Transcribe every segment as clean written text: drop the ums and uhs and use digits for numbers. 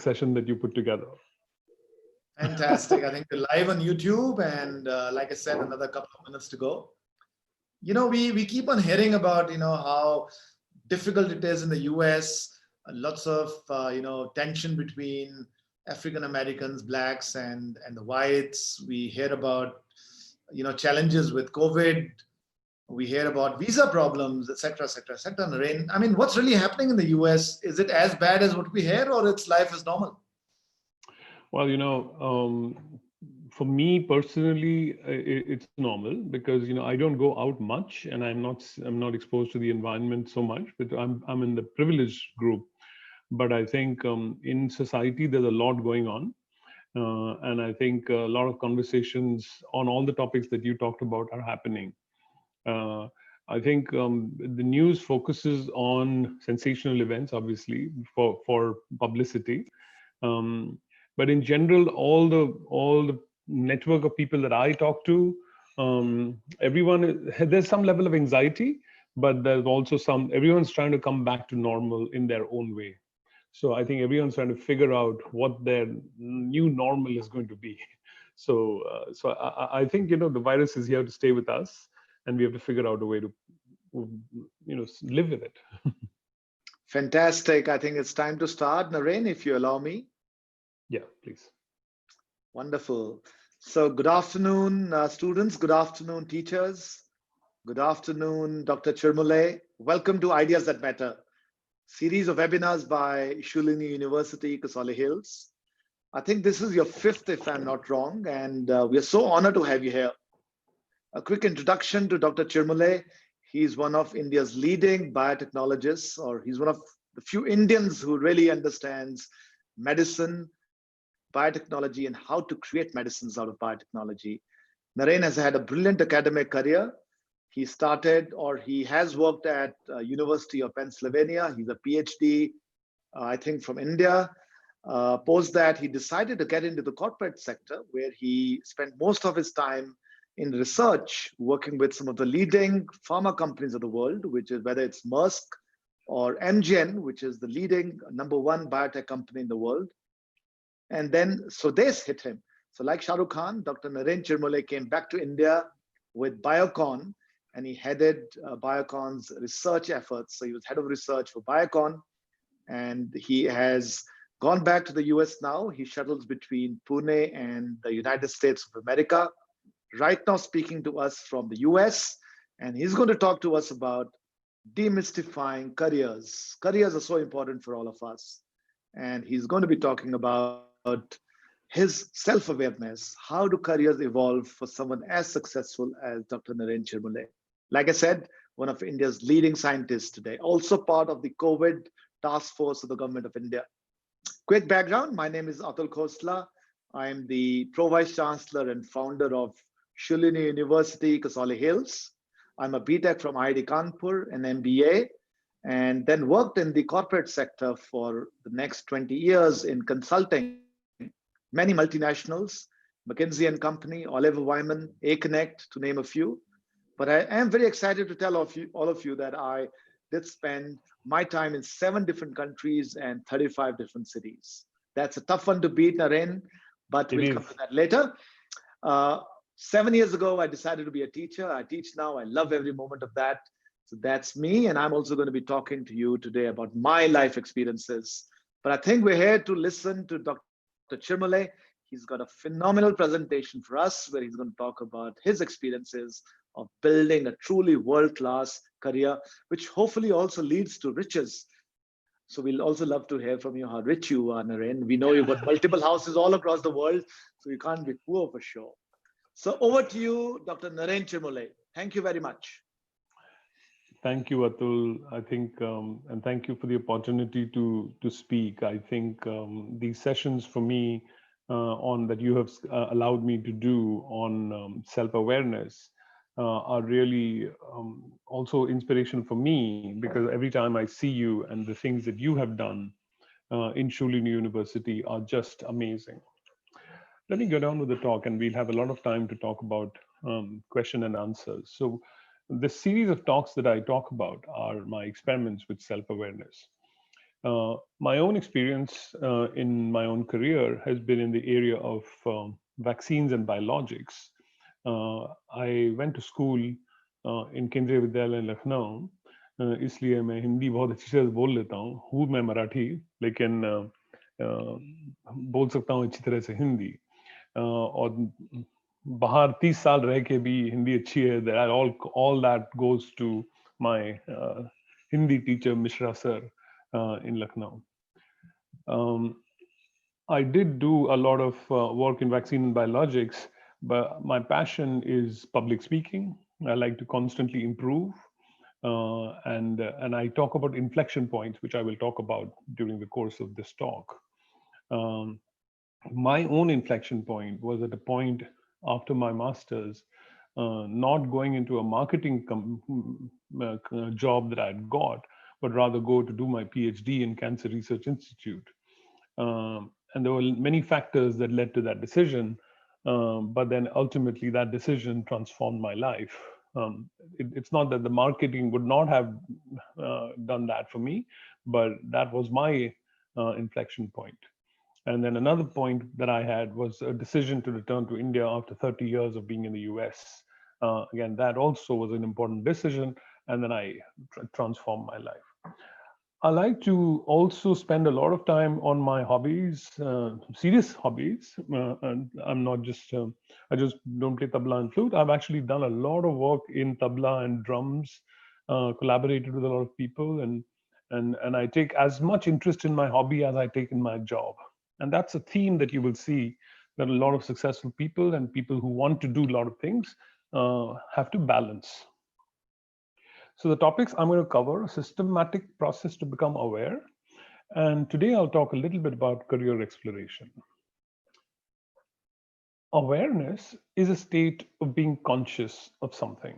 session that you put together. Fantastic. I think we're live on YouTube, and like I said, another couple of minutes to go. We keep on hearing about, how difficult it is in the US, lots of, tension between African Americans, blacks, and the whites. We hear about, challenges with COVID. We hear about visa problems, etc., etc., etc. Naren, I mean, what's really happening in the US? Is it as bad as what we hear, or it's life as normal? Well, for me personally, it's normal because I don't go out much, and I'm not exposed to the environment so much. But I'm in the privileged group. But I think in society there's a lot going on, and I think a lot of conversations on all the topics that you talked about are happening. I think the news focuses on sensational events, obviously, for publicity. But in general, all the network of people that I talk to, there's some level of anxiety, but there's also everyone's trying to come back to normal in their own way. So I think everyone's trying to figure out what their new normal is going to be. So I think the virus is here to stay with us, and we have to figure out a way to live with it. Fantastic. I think it's time to start. Naren, if you allow me. Yeah, please. Wonderful. So good afternoon, students. Good afternoon, teachers. Good afternoon, Dr. Chirmule. Welcome to Ideas That Matter, series of webinars by Chirmule University, Kasole Hills. I think this is your fifth, if I'm not wrong, and we are so honored to have you here. A quick introduction to Dr. Chirmule. He's one of India's leading biotechnologists, or he's one of the few Indians who really understands medicine, biotechnology, and how to create medicines out of biotechnology. Naren has had a brilliant academic career. He has worked at University of Pennsylvania. He's a PhD, I think, from India. Post that, he decided to get into the corporate sector, where he spent most of his time in research, working with some of the leading pharma companies of the world, which is whether it's Merck or Amgen, which is the leading #1 biotech company in the world. And then Swades hit him. So like Shah Rukh Khan, Dr. Naren Chirmule came back to India with Biocon, and he headed Biocon's research efforts. So he was head of research for Biocon, and he has gone back to the US now. He shuttles between Pune and the United States of America, right now speaking to us from the US, and he's going to talk to us about demystifying careers. Careers are so important for all of us. And he's going to be talking about his self-awareness. How do careers evolve for someone as successful as Dr. Naren Chirmule? Like I said, one of India's leading scientists today, also part of the COVID task force of the government of India. Quick background, my name is Atul Khosla. I am the Pro-Vice Chancellor and founder of Chirmule University, Kasole Hills. I'm a BTech from IIT Kanpur, an MBA, and then worked in the corporate sector for the next 20 years in consulting many multinationals, McKinsey & Company, Oliver Wyman, A-Connect, to name a few. But I am very excited to tell all of you that I did spend my time in 7 different countries and 35 different cities. That's a tough one to beat, Naren, but we'll come to that later. 7 years ago, I decided to be a teacher. I teach now. I love every moment of that. So that's me. And I'm also going to be talking to you today about my life experiences. But I think we're here to listen to Dr. Chirmule. He's got a phenomenal presentation for us where he's going to talk about his experiences of building a truly world-class career, which hopefully also leads to riches. So we'll also love to hear from you how rich you are, Naren. We know you've got multiple houses all across the world, so you can't be poor for sure. So over to you, Dr. Naren Chirmule. Thank you very much. Thank you, Atul. I think, and thank you for the opportunity to speak. I think these sessions for me that you have allowed me to do on self-awareness are really also inspiration for me, because every time I see you and the things that you have done in Chirmule University are just amazing. Let me go down with the talk, and we'll have a lot of time to talk about question and answers. So the series of talks that I talk about are my experiments with self-awareness. My own experience in my own career has been in the area of vaccines and biologics. I went to school in केंद्रीय विद्यालय लखनऊ, इसलिए मैं हिंदी बहुत अच्छी से बोल लेता हूँ मैं मराठी, लेकिन बोल सकता हूँ अच्छी तरह से हिंदी, और बाहर 30 साल रह के भी हिंदी अच्छी है. That all that goes to my Hindi teacher Mishra sir in Lucknow. I did do a lot of work in vaccine and biologics, but my passion is public speaking. I like to constantly improve, and I talk about inflection points, which I will talk about during the course of this talk. Um, my own inflection point was at a point after my master's, not going into a marketing job that I'd got, but rather go to do my PhD in Cancer Research Institute. And there were many factors that led to that decision, but then ultimately that decision transformed my life. It's not that the marketing would not have done that for me, but that was my inflection point. And then another point that I had was a decision to return to India after 30 years of being in the US. Again, that also was an important decision. And then I transformed my life. I like to also spend a lot of time on my hobbies, serious hobbies. And I'm not just, I just don't play tabla and flute. I've actually done a lot of work in tabla and drums, collaborated with a lot of people, and I take as much interest in my hobby as I take in my job. And that's a theme that you will see, that a lot of successful people and people who want to do a lot of things have to balance. So the topics I'm going to cover: a systematic process to become aware. And today I'll talk a little bit about career exploration. Awareness is a state of being conscious of something.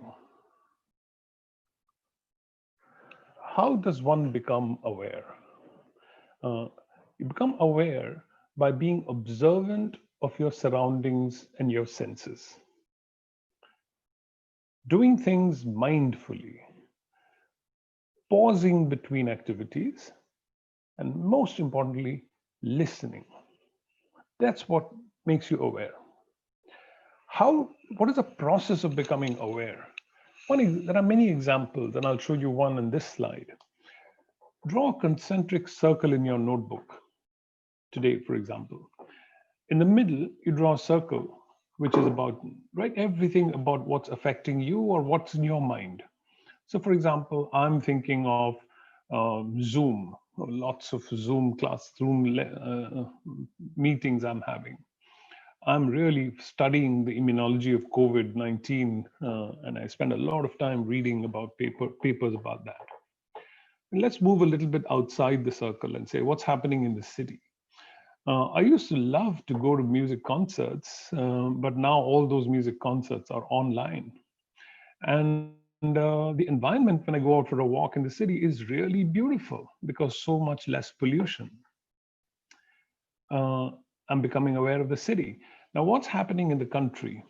How does one become aware? You become aware by being observant of your surroundings and your senses. Doing things mindfully, pausing between activities, and most importantly, listening. That's what makes you aware. What is the process of becoming aware? There are many examples, and I'll show you one in this slide. Draw a concentric circle in your notebook today, for example. In the middle, you draw a circle, which is about, right, everything about what's affecting you or what's in your mind. So for example, I'm thinking of Zoom, lots of Zoom meetings I'm having. I'm really studying the immunology of COVID-19, and I spend a lot of time reading about papers about that. And let's move a little bit outside the circle and say, what's happening in the city? I used to love to go to music concerts, but now all those music concerts are online. And the environment when I go out for a walk in the city is really beautiful because so much less pollution. I'm becoming aware of the city. Now, what's happening in the country?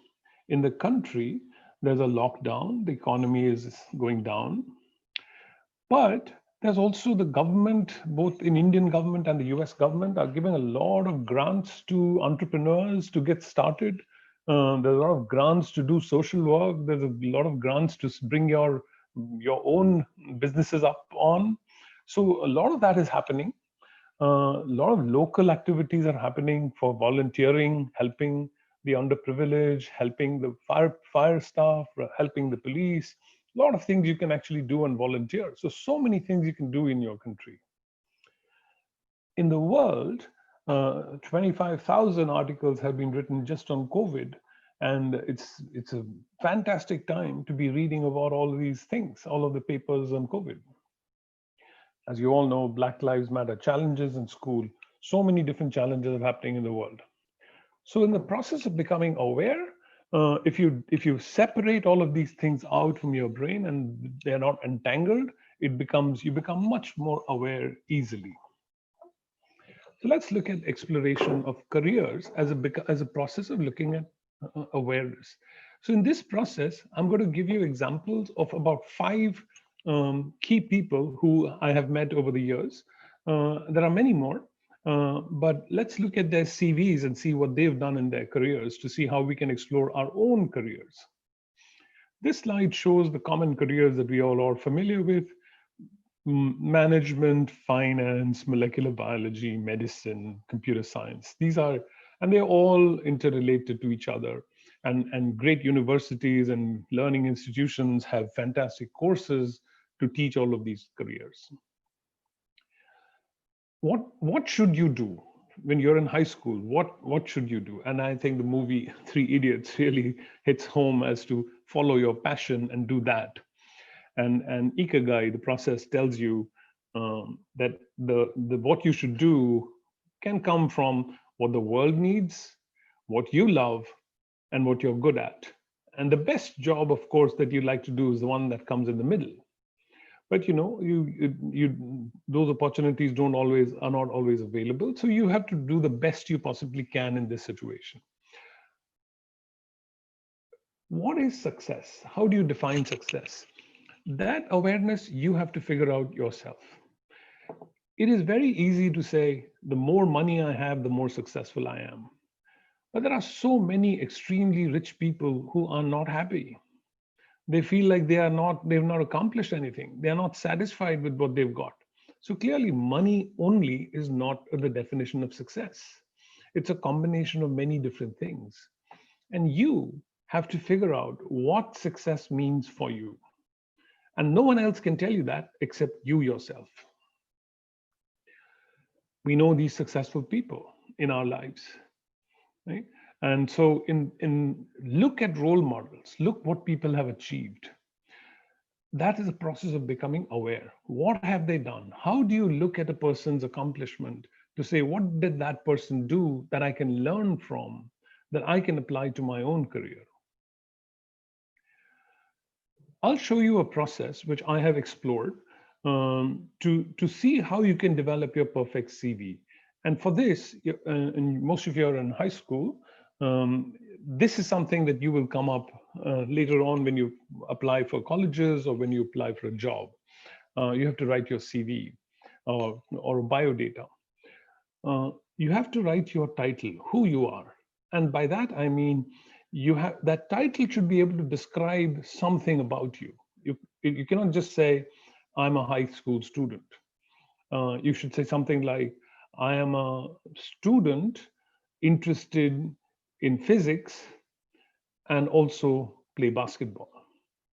In the country, there's a lockdown, the economy is going down, but there's also the government, both in Indian government and the US government are giving a lot of grants to entrepreneurs to get started. There's a lot of grants to do social work. There's a lot of grants to bring your own businesses up on. So a lot of that is happening. A lot of local activities are happening for volunteering, helping the underprivileged, helping the fire staff, helping the police. A lot of things you can actually do and volunteer. So many things you can do in your country. In the world, 25,000 articles have been written just on COVID. And it's a fantastic time to be reading about all of these things, all of the papers on COVID. As you all know, Black Lives Matter challenges in school. So many different challenges are happening in the world. So in the process of becoming aware, if you separate all of these things out from your brain and they're not entangled, you become much more aware easily. So let's look at exploration of careers as a process of looking at awareness. So in this process, I'm going to give you examples of about 5 key people who I have met over the years. There are many more, but let's look at their CVs and see what they've done in their careers to see how we can explore our own careers. This slide shows the common careers that we all are familiar with: management, finance, molecular biology, medicine, computer science. These are, and they're all interrelated to each other. And great universities and learning institutions have fantastic courses to teach all of these careers. What should you do when you're in high school? What should you do? And I think the movie Three Idiots really hits home as to follow your passion and do that. And Ikigai, the process tells you that the what you should do can come from what the world needs, what you love, and what you're good at. And the best job, of course, that you like to do is the one that comes in the middle. But those opportunities don't always are not always available. So you have to do the best you possibly can in this situation. What is success? How do you define success? That awareness you have to figure out yourself. It is very easy to say, the more money I have, the more successful I am. But there are so many extremely rich people who are not happy. They feel like they've not accomplished anything. They are not satisfied with what they've got. So clearly, money only is not the definition of success. It's a combination of many different things. And you have to figure out what success means for you. And no one else can tell you that except you yourself. We know these successful people in our lives, right? And so in look at role models, look what people have achieved. That is a process of becoming aware. What have they done? How do you look at a person's accomplishment to say, what did that person do that I can learn from, that I can apply to my own career? I'll show you a process which I have explored to see how you can develop your perfect CV. And for this, and most of you are in high school, this is something that you will come up later on when you apply for colleges or when you apply for a job. You have to write your CV or biodata. You have to write your title, who you are. And by that, I mean, that title should be able to describe something about you. You cannot just say, I'm a high school student. You should say something like, I am a student interested in physics and also play basketball.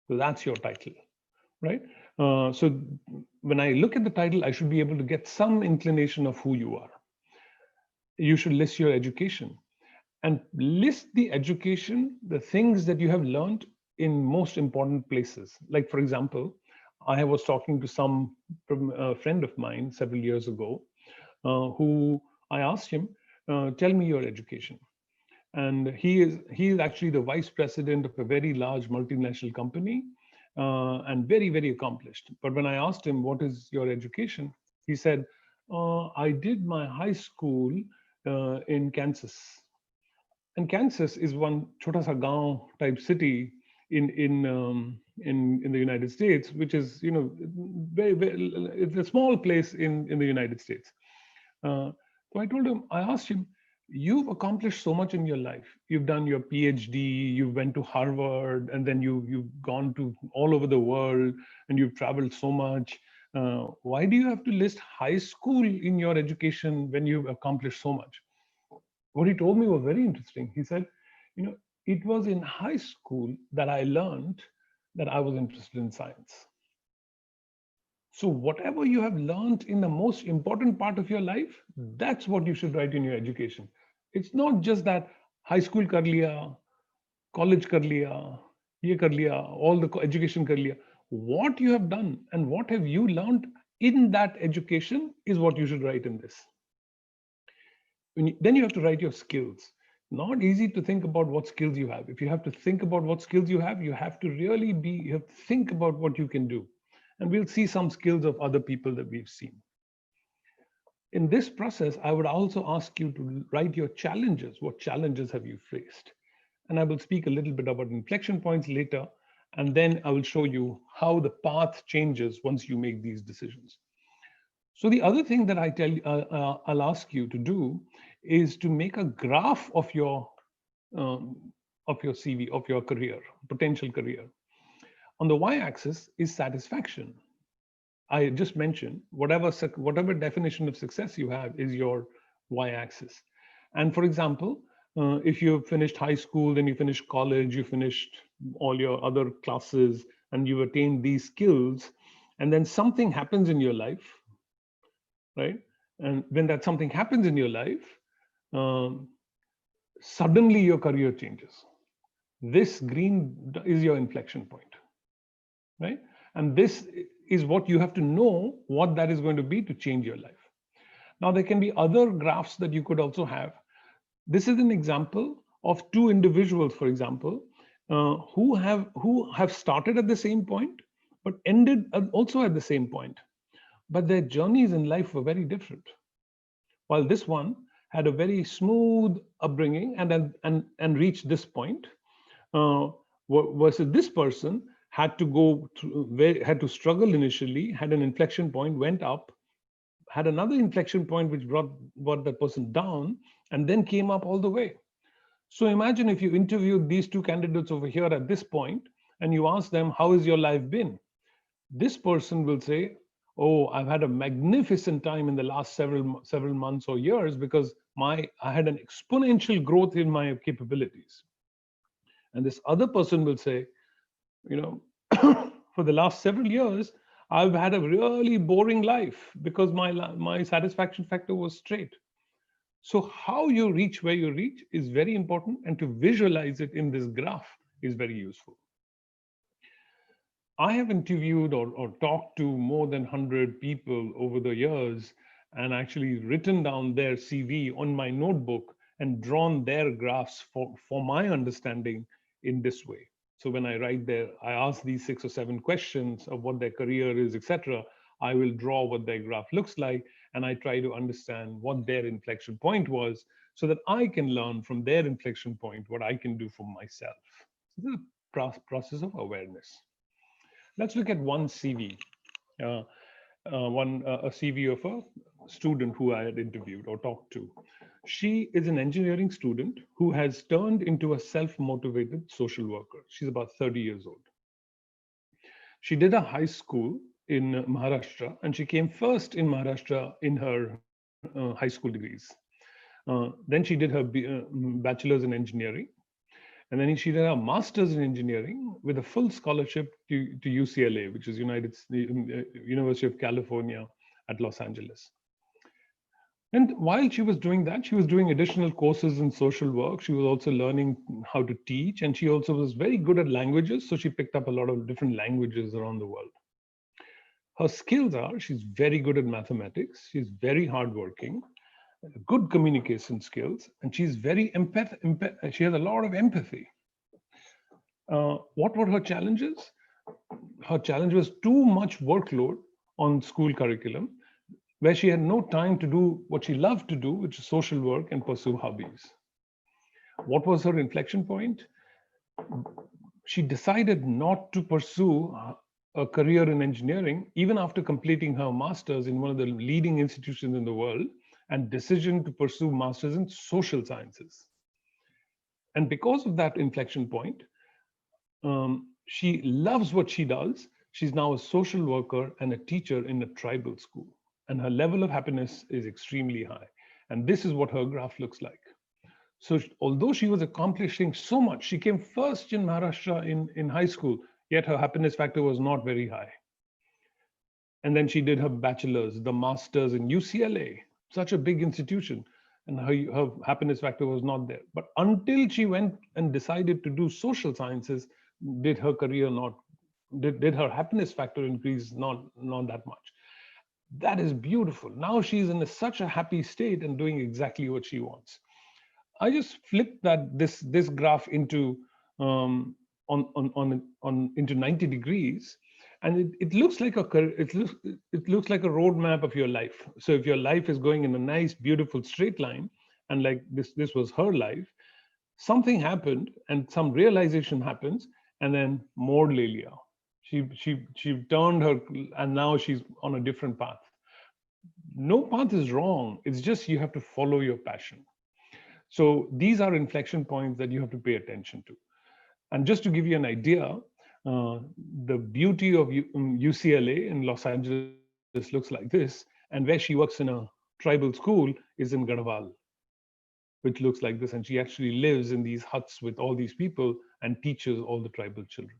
So that's your title, right? So when I look at the title, I should be able to get some inclination of who you are. You should list your education and list the education, the things that you have learned in most important places. Like, for example, I was talking to a friend of mine several years ago, who I asked him, tell me your education. And he is actually the vice president of a very large multinational company, and very, very accomplished. But when I asked him, what is your education? He said, I did my high school in Kansas. And Kansas is one chota sa gaon type city in the United States, which is, very, very, it's a small place in the United States. So I asked him, you've accomplished so much in your life. You've done your PhD, you went to Harvard, and then you've gone to all over the world, and you've traveled so much. Why do you have to list high school in your education when you've accomplished so much? What he told me was very interesting. He said, it was in high school that I learned that I was interested in science. So whatever you have learned in the most important part of your life, that's what you should write in your education. It's not just that high school kar liya, college kar liya, ye kar liya, all the education kar liya. What you have done and what have you learned in that education is what you should write in this. Then you have to write your skills. Not easy to think about what skills you have. If you have to think about what skills you have to really you have to think about what you can do. And we'll see some skills of other people that we've seen. In this process, I would also ask you to write your challenges. What challenges have you faced? And I will speak a little bit about inflection points later. And then I will show you how the path changes once you make these decisions. So the other thing that I'll ask you to do is to make a graph um, of your CV, of your career, potential career. On the y-axis is satisfaction. I just mentioned whatever definition of success you have is your y-axis. And for example, if you finished high school, then you finished college, you finished all your other classes, and you attained these skills, and then something happens in your life, right? And when that something happens in your life, um, suddenly your career changes. This green is your inflection point, right? And this is what you have to know what that is going to be to change your life. Now, there can be other graphs that you could also have. This is an example of two individuals, for example, who have started at the same point, but ended also at the same point. But their journeys in life were very different. While this one had a very smooth upbringing and reached this point, uh, versus this person had to go through, had to struggle initially, had an inflection point, went up, had another inflection point which brought that person down, and then came up all the way. So imagine if you interviewed these two candidates over here at this point and you ask them, how has your life been? This person will say, oh, I've had a magnificent time in the last several months or years because I had an exponential growth in my capabilities. And this other person will say, you know, for the last several years, I've had a really boring life because my satisfaction factor was straight. So how you reach where you reach is very important, and to visualize it in this graph is very useful. I have interviewed or talked to more than 100 people over the years and actually written down their CV on my notebook and drawn their graphs for my understanding in this way. So when I write there, I ask these 6 or 7 questions of what their career is, etc. I will draw what their graph looks like, and I try to understand what their inflection point was so that I can learn from their inflection point what I can do for myself. So this is a process of awareness. Let's look at one CV, uh, a CV of a student who I had interviewed or talked to. She is an engineering student who has turned into a self-motivated social worker. She's about 30 years old. She did a high school in Maharashtra, and she came first in Maharashtra in her high school degrees. Then she did her bachelor's in engineering, and then she did a master's in engineering with a full scholarship to UCLA, which is University of California at Los Angeles. And while she was doing that, she was doing additional courses in social work. She was also learning how to teach, and she also was very good at languages. So she picked up a lot of different languages around the world. Her skills are she's very good at mathematics, she's very hardworking, good communication skills, and she's very she has a lot of empathy. What were her challenges? Her challenge was too much workload on school curriculum, where she had no time to do what she loved to do, which is social work and pursue hobbies. What was her inflection point? She decided not to pursue a career in engineering, even after completing her master's in one of the leading institutions in the world, and decision to pursue master's in social sciences. And because of that inflection point, she loves what she does. She's now a social worker and a teacher in a tribal school, and her level of happiness is extremely high. And this is what her graph looks like. So although she was accomplishing so much, she came first in Maharashtra in high school, yet her happiness factor was not very high. And then she did her bachelor's, the master's in UCLA, such a big institution, and her happiness factor was not there. But until she went and decided to do social sciences, did her career not, did her happiness factor increase? Not that much. That is beautiful. Now she's in such a happy state and doing exactly what she wants. I just flipped this graph into into 90 degrees, and it looks like it looks like a roadmap of your life. So if your life is going in a nice, beautiful straight line, and like this was her life, something happened and some realization happens, and then more Lelia. She turned her, and now she's on a different path. no path is wrong. It's just you have to follow your passion. So these are inflection points that you have to pay attention to. And just to give you an idea, the beauty of UCLA in Los Angeles looks like this, and where she works in a tribal school is in Garhwal, which looks like this. And she actually lives in these huts with all these people and teaches all the tribal children.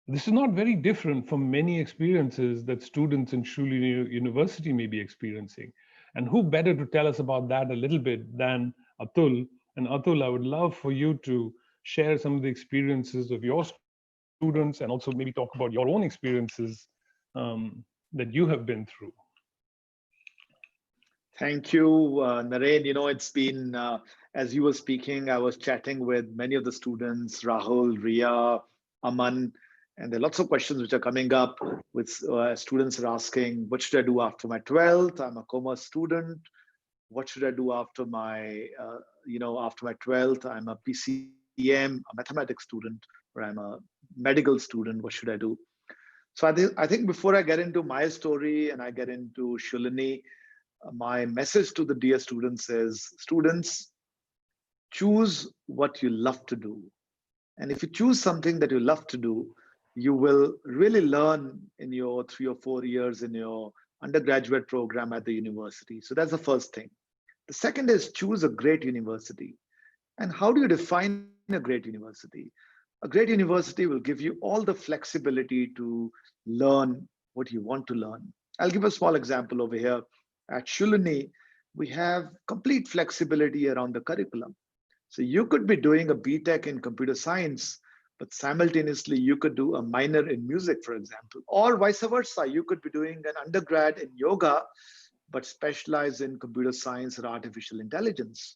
This is not very different from many experiences that students in Chirmule University may be experiencing. And who better to tell us about that a little bit than Atul? And Atul, I would love for you to share some of the experiences of your students and also maybe talk about your own experiences that you have been through. Thank you, Naren. It's been, as you were speaking, I was chatting with many of the students, Rahul, Ria, Aman, and there are lots of questions which are coming up with students are asking, what should I do after my 12th? I'm a commerce student. What should I do after my, after my 12th? I'm a PCM, a mathematics student, or I'm a medical student. What should I do? So I think before I get into my story and I get into Chirmule, my message to the dear students is, students, choose what you love to do. And if you choose something that you love to do, you will really learn in your 3 or 4 years in your undergraduate program at the university. So that's the first thing. The second is choose a great university. And how do you define a great university? A great university will give you all the flexibility to learn what you want to learn. I'll give a small example over here. At Chirmule, we have complete flexibility around the curriculum. So you could be doing a BTech in computer science, but simultaneously you could do a minor in music, for example, or vice versa. You could be doing an undergrad in yoga, but specialize in computer science or artificial intelligence.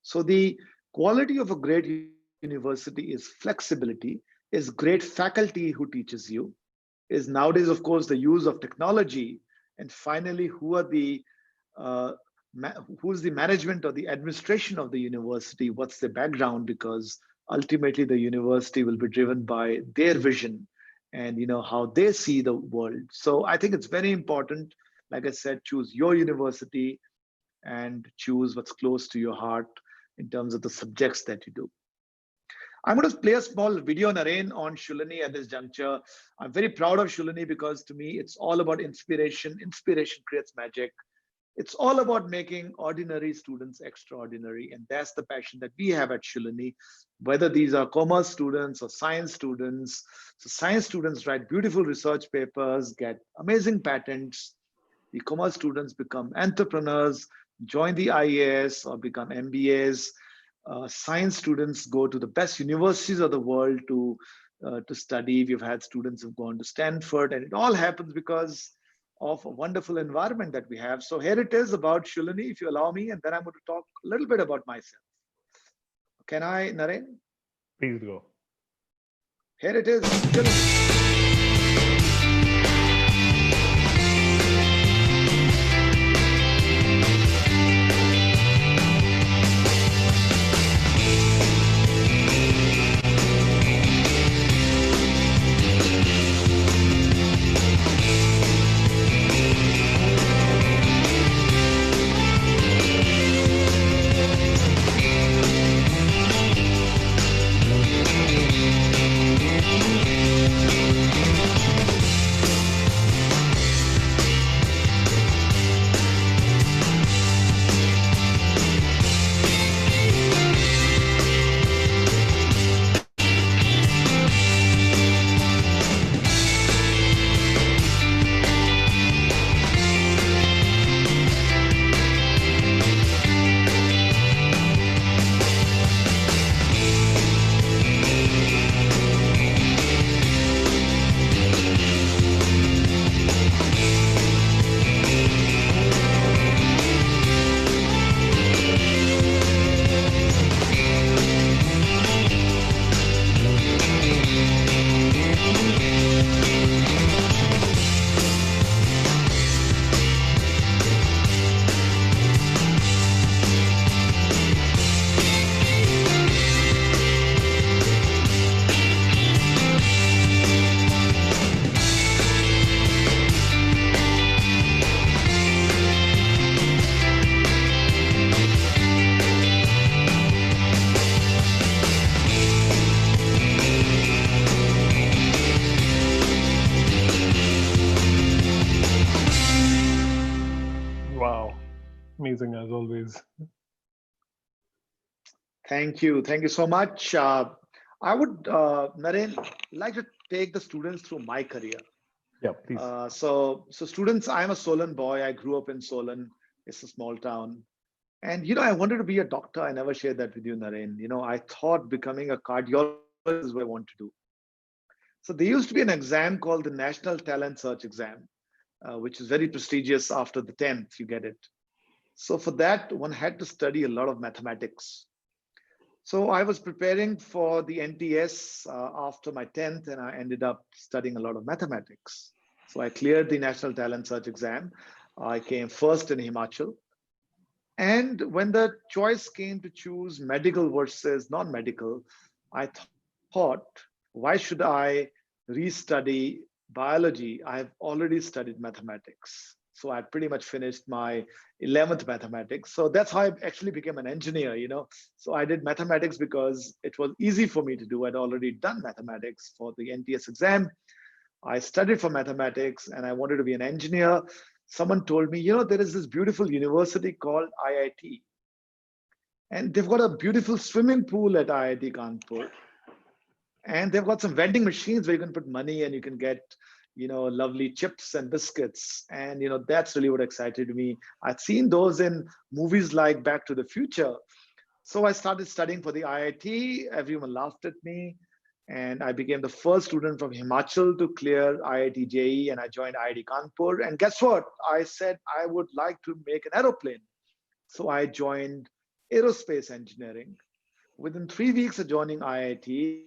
So the quality of a great university is flexibility, is great faculty who teaches you, is nowadays, of course, the use of technology, and finally, who's the management or the administration of the university? What's their background? Because ultimately, the university will be driven by their vision and how they see the world. So I think it's very important. Like I said, choose your university and choose what's close to your heart in terms of the subjects that you do. I'm going to play a small video, Naren, on Chirmule at this juncture. I'm very proud of Chirmule because to me, it's all about inspiration. Inspiration creates magic. It's all about making ordinary students extraordinary. And that's the passion that we have at Chirmule, whether these are commerce students or science students. So science students write beautiful research papers, get amazing patents. The commerce students become entrepreneurs, join the IAS or become MBAs. Science students go to the best universities of the world to study. We've had students who've gone to Stanford, and it all happens because of a wonderful environment that we have. So here it is about Chirmule, if you allow me, and then I'm going to talk a little bit about myself. Can I, Naren? Please go. Here it is, Chirmule. amazing as always. Thank you. Thank you so much. I would, Naren, like to take the students through my career. Yeah, please. So students, I'm a Solon boy. I grew up in Solon. It's a small town. And, I wanted to be a doctor. I never shared that with you, Naren. I thought becoming a cardiologist is what I want to do. So there used to be an exam called the National Talent Search Exam, which is very prestigious. After the 10th, you get it. So for that, one had to study a lot of mathematics. So I was preparing for the NTS after my 10th, and I ended up studying a lot of mathematics. So I cleared the National Talent Search exam. I came first in Himachal. And when the choice came to choose medical versus non-medical, I thought, why should I restudy biology? I've already studied mathematics. So I pretty much finished my 11th mathematics. So that's how I actually became an engineer. So I did mathematics because it was easy for me to do. I'd already done mathematics for the NTS exam. I studied for mathematics and I wanted to be an engineer. Someone told me, there is this beautiful university called IIT. And they've got a beautiful swimming pool at IIT Kanpur. And they've got some vending machines where you can put money and you can get, lovely chips and biscuits. And, that's really what excited me. I'd seen those in movies like Back to the Future. So I started studying for the IIT. Everyone laughed at me. And I became the first student from Himachal to clear IIT JEE, and I joined IIT Kanpur. And guess what? I said I would like to make an aeroplane. So I joined aerospace engineering. Within 3 weeks of joining IIT,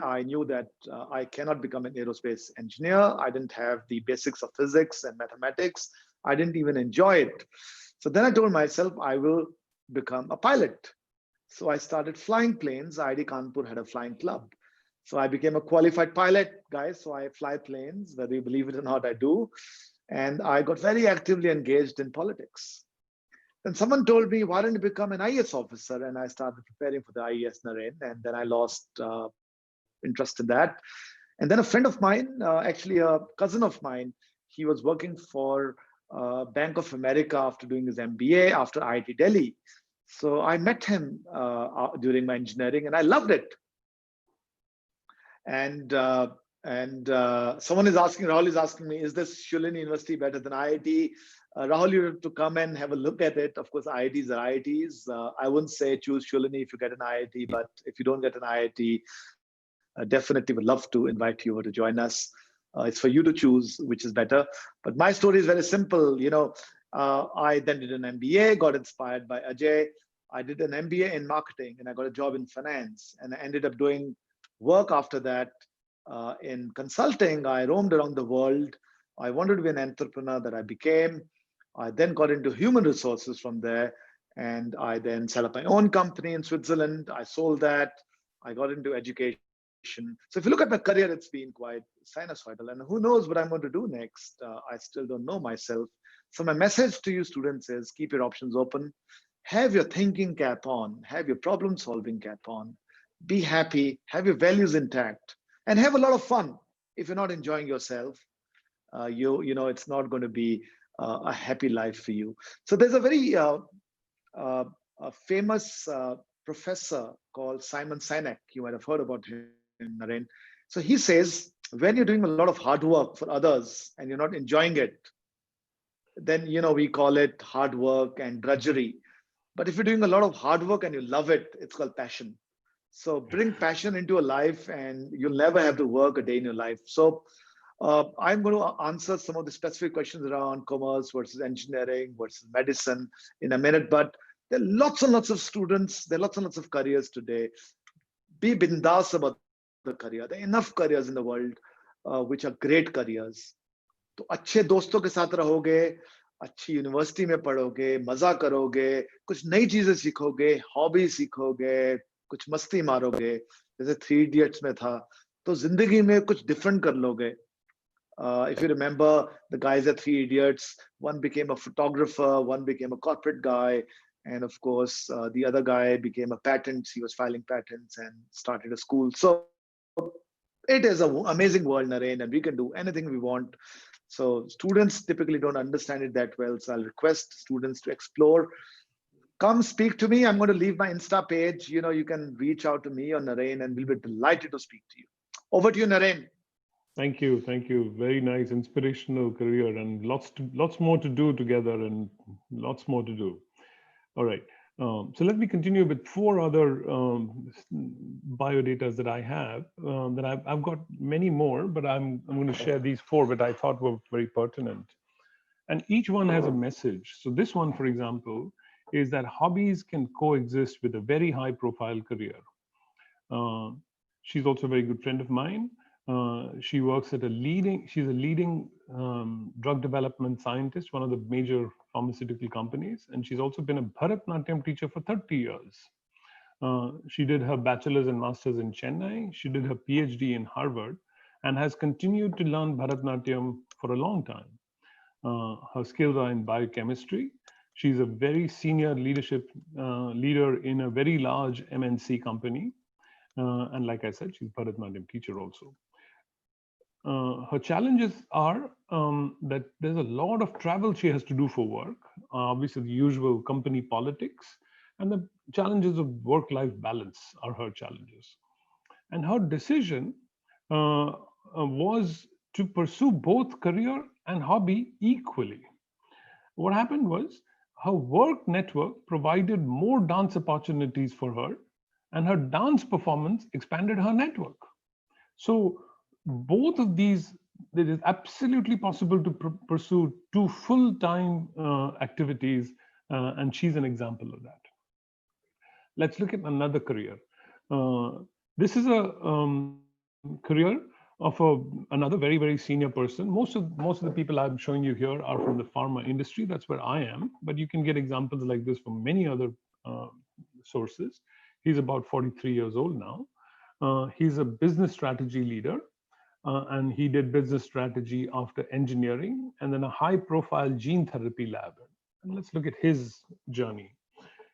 I knew that I cannot become an aerospace engineer. I didn't have the basics of physics and mathematics. I didn't even enjoy it. So then I told myself I will become a pilot. So I started flying planes. IIT Kanpur had a flying club. So I became a qualified pilot, guys. So I fly planes, whether you believe it or not, I do. And I got very actively engaged in politics. Then someone told me, why don't you become an IAS officer? And I started preparing for the IAS, Naren. And then I lost interest in that. And then a friend of mine, actually a cousin of mine, he was working for Bank of America after doing his MBA after IIT Delhi. So I met him during my engineering and I loved it. And someone is asking, Rahul is asking me, is this Shulin University better than IIT? Rahul, you have to come and have a look at it. Of course, IITs are IITs. I wouldn't say choose Shulini if you get an IIT, but if you don't get an IIT, definitely would love to invite you over to join us. It's for you to choose which is better. But my story is very simple. I then did an MBA, got inspired by Ajay. I did an MBA in marketing and I got a job in finance. And I ended up doing work after that in consulting. I roamed around the world. I wanted to be an entrepreneur that I became. I then got into human resources from there. And I then set up my own company in Switzerland. I sold that. I got into education. So if you look at my career, it's been quite sinusoidal. And who knows what I'm going to do next? I still don't know myself. So my message to you students is keep your options open. Have your thinking cap on. Have your problem solving cap on. Be happy. Have your values intact. And have a lot of fun. If you're not enjoying yourself, it's not going to be a happy life for you. So there's a very a famous professor called Simon Sinek. You might have heard about him, Naren. So he says, when you're doing a lot of hard work for others and you're not enjoying it, then we call it hard work and drudgery. But if you're doing a lot of hard work and you love it, it's called passion. So bring passion into a life and you'll never have to work a day in your life. So I'm going to answer some of the specific questions around commerce versus engineering versus medicine in a minute. But there are lots and lots of students, there are lots and lots of careers today. Be bindas about the career. There are enough careers in the world which are great careers. तो अच्छे दोस्तों के साथ रहोगे, अच्छी university में पढ़ोगे, मजा करोगे, कुछ नई चीजें सीखोगे, हॉबी सीखोगे, कुछ मस्ती मारोगे, जैसे 3 इडियट्स में था, तो जिंदगी में कुछ डिफरेंट कर लोगे. If you remember the guys at 3 Idiots, one became a photographer, one became a corporate guy, and of course, the other guy became a patent. He was filing patents and started a school. So it is an amazing world, Naren, and we can do anything we want. So students typically don't understand it that well. So I'll request students to explore. come speak to me. I'm going to leave my Insta page. You can reach out to me or Naren, and we'll be delighted to speak to you. Over to you, Naren. Thank you. Thank you. Very nice, inspirational career, and lots more to do together, and lots more to do. All right. So let me continue with four other biodatas that I have. That I've got many more, but I'm going to share these four that I thought were very pertinent. And each one has a message. So this one, for example, is that hobbies can coexist with a very high profile career. Uh, she's also a very good friend of mine. She works at she's a leading drug development scientist, one of the major pharmaceutical companies. And she's also been a Bharatanatyam teacher for 30 years. She did her bachelor's and master's in Chennai. She did her PhD in Harvard and has continued to learn Bharatanatyam for a long time. Her skills are in biochemistry. She's a very senior leadership leader in a very large MNC company. And like I said, she's Bharatanatyam teacher also. Her challenges are that there's a lot of travel she has to do for work, obviously the usual company politics, and the challenges of work-life balance are her challenges. And her decision was to pursue both career and hobby equally. What happened was her work network provided more dance opportunities for her, and her dance performance expanded her network. So both of these, it is absolutely possible to pursue two full-time activities, and she's an example of that. Let's look at another career. This is a career of another very, very senior person. Most of the people I'm showing you here are from the pharma industry. That's where I am, but you can get examples like this from many other sources. He's about 43 years old now. He's a business strategy leader, and he did business strategy after engineering and then a high-profile gene therapy lab. And let's look at his journey.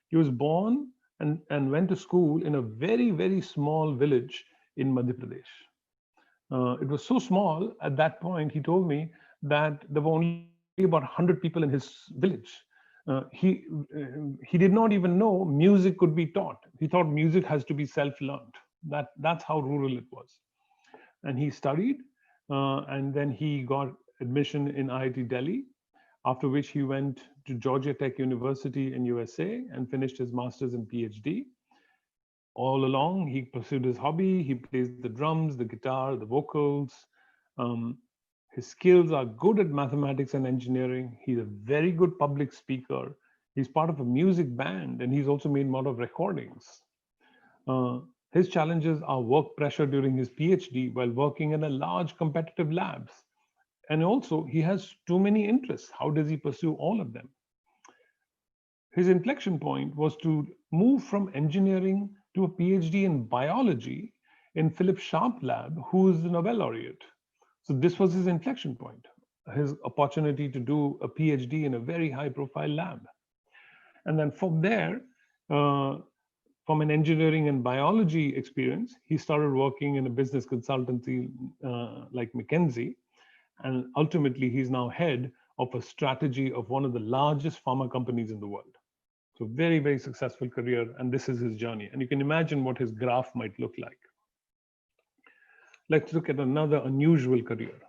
He was born and went to school in a very, very small village in Madhya Pradesh. It was so small at that point, he told me that there were only about 100 people in his village. He did not even know music could be taught. He thought music has to be self-learned. That's how rural it was. And he studied, and then he got admission in IIT Delhi, after which he went to Georgia Tech University in USA and finished his master's and PhD. All along, he pursued his hobby. He plays the drums, the guitar, the vocals. His skills are good at mathematics and engineering. He's a very good public speaker. He's part of a music band, and he's also made a lot of recordings. His challenges are work pressure during his PhD while working in a large competitive labs. And also, he has too many interests. How does he pursue all of them? His inflection point was to move from engineering to a PhD in biology in Philip Sharp lab, who is the Nobel laureate. So this was his inflection point, his opportunity to do a PhD in a very high profile lab. And then from there, from an engineering and biology experience, he started working in a business consultancy like McKinsey. And ultimately, he's now head of a strategy of one of the largest pharma companies in the world. So very, very successful career. And this is his journey. And you can imagine what his graph might look like. Let's look at another unusual career.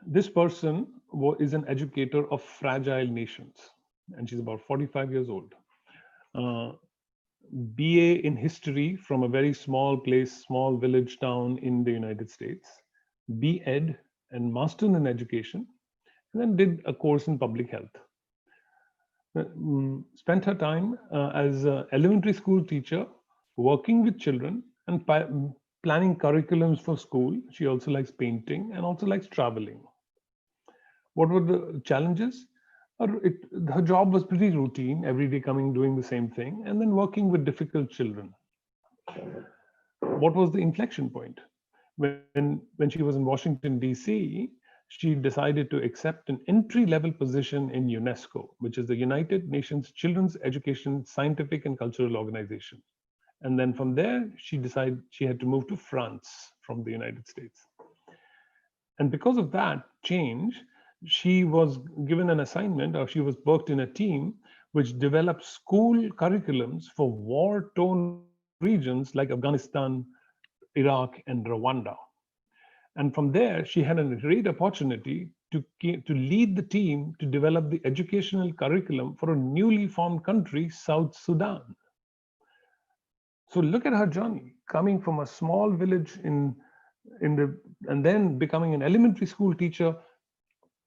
This person is an educator of fragile nations. And she's about 45 years old. BA in history from a very small place, small village town in the United States. B.Ed and Master in Education, and then did a course in public health. Spent her time as an elementary school teacher, working with children and planning curriculums for school. She also likes painting and also likes traveling. What were the challenges? Her job was pretty routine, every day coming, doing the same thing, and then working with difficult children. What was the inflection point? When she was in Washington, D.C., she decided to accept an entry-level position in UNESCO, which is the United Nations Children's Education Scientific and Cultural Organization. And then from there, she decided she had to move to France from the United States. And because of that change, she was given an assignment, or she was worked in a team which developed school curriculums for war-torn regions like Afghanistan, Iraq, and Rwanda. And from there, she had a great opportunity to lead the team to develop the educational curriculum for a newly formed country, South Sudan. So look at her journey, coming from a small village in the and then becoming an elementary school teacher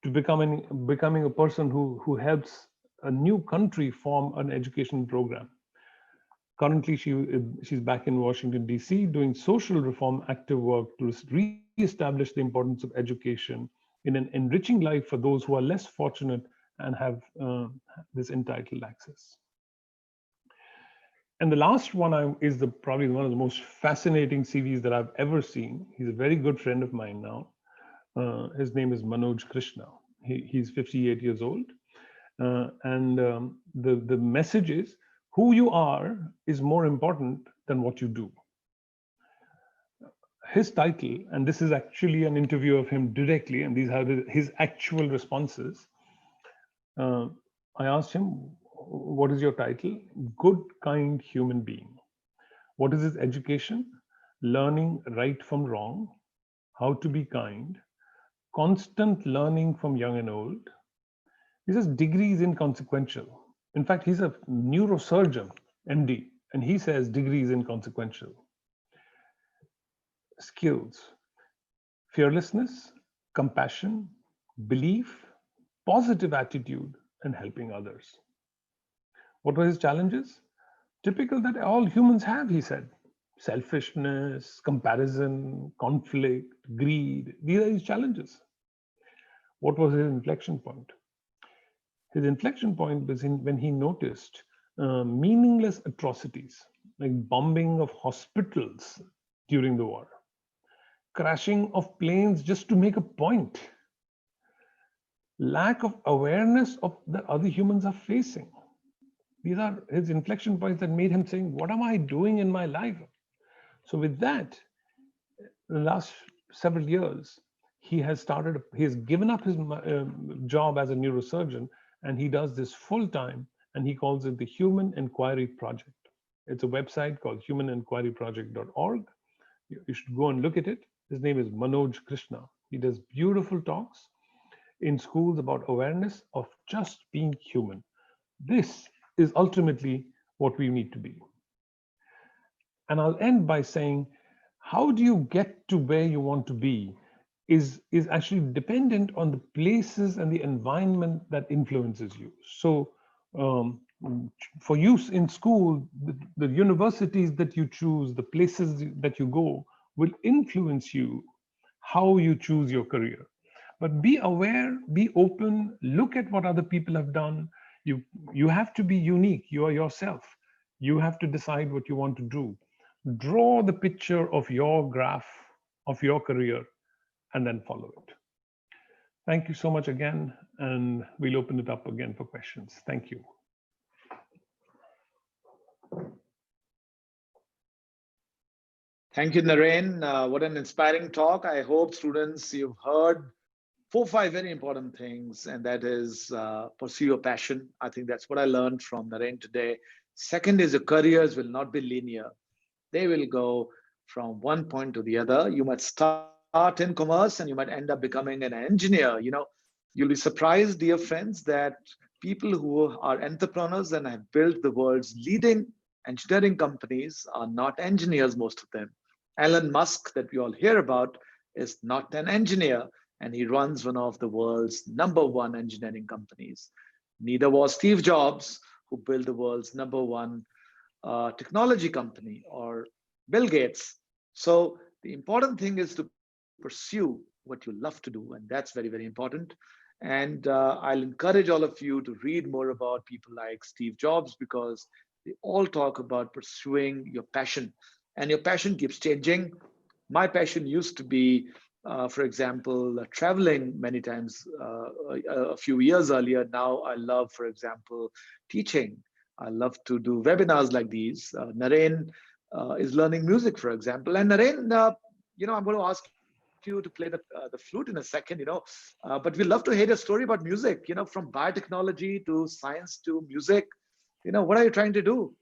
to becoming a person who helps a new country form an education program. Currently, she's back in Washington, D.C., doing social reform active work to reestablish the importance of education in an enriching life for those who are less fortunate and have this entitled access. And the last one is probably one of the most fascinating CVs that I've ever seen. He's a very good friend of mine now. His name is Manoj Krishna. He's 58 years old. The message is, who you are is more important than what you do. His title, and this is actually an interview of him directly, and these are his actual responses. I asked him, what is your title? Good, kind human being. What is his education? Learning right from wrong, how to be kind, constant learning from young and old. He says degree is inconsequential. In fact, he's a neurosurgeon, MD, and he says degree is inconsequential. Skills: fearlessness, compassion, belief, positive attitude, and helping others. What were his challenges? Typical that all humans have, he said. Selfishness, comparison, conflict, greed. These are his challenges. What was his inflection point? His inflection point was when he noticed meaningless atrocities like bombing of hospitals during the war, crashing of planes just to make a point, lack of awareness of that other humans are facing. These are his inflection points that made him saying, what am I doing in my life? So with that, in the last several years, he has given up his job as a neurosurgeon, and he does this full time, and he calls it the Human Inquiry Project. It's a website called humaninquiryproject.org. You should go and look at it. His name is Manoj Krishna. He does beautiful talks in schools about awareness of just being human. This is ultimately what we need to be. And I'll end by saying, how do you get to where you want to be is actually dependent on the places and the environment that influences you. So for use in school, the universities that you choose, the places that you go will influence you, how you choose your career. But be aware, be open, look at what other people have done. You have to be unique. You are yourself. You have to decide what you want to do. Draw the picture of your graph of your career and then follow it. Thank you so much again, and we'll open it up again for questions. Thank you. Thank you, Naren. What an inspiring talk. I hope students, you've heard 4 or 5 very important things, and that is pursue your passion. I think that's what I learned from Naren today. Second is your careers will not be linear. They will go from one point to the other. You might start in commerce and you might end up becoming an engineer. You'll be surprised, dear friends, that people who are entrepreneurs and have built the world's leading engineering companies are not engineers, most of them. Elon Musk, that we all hear about, is not an engineer, and he runs one of the world's #1 engineering companies. Neither was Steve Jobs, who built the world's #1 technology company, or Bill Gates. So the important thing is to pursue what you love to do, and that's very, very important. And I'll encourage all of you to read more about people like Steve Jobs, because they all talk about pursuing your passion, and your passion keeps changing. My passion used to be, for example, traveling many times a few years earlier. Now I love, for example, teaching. I love to do webinars like these. Naren is learning music, for example. And Naren, I'm going to ask you a question. you to play the flute in a second, but we'd love to hear a story about music, from biotechnology to science to music. What are you trying to do?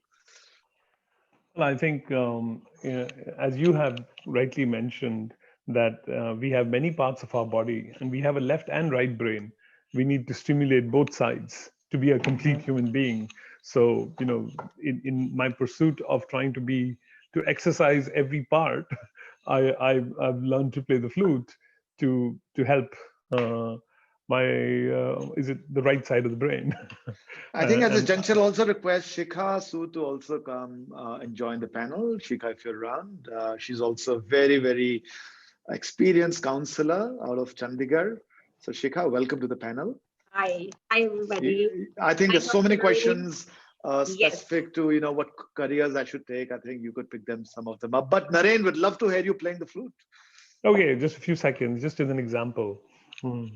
Well, I think, as you have rightly mentioned, that we have many parts of our body and we have a left and right brain. We need to stimulate both sides to be a complete human being. So, in my pursuit of trying to exercise every part, I've learned to play the flute to help my, is it the right side of the brain? I think as a And juncture, also request Shikha Su to also come and join the panel. Shikha, if you're around, she's also a very, very experienced counselor out of Chandigarh. So Shikha, welcome to the panel. Hi everybody. I think Hi, there's so many Dr. Naren. questions Yes, specific to what careers I should take. I think you could pick them, some of them up. But Naren would love to hear you playing the flute. okay, just a few seconds, just as an example. Hmm.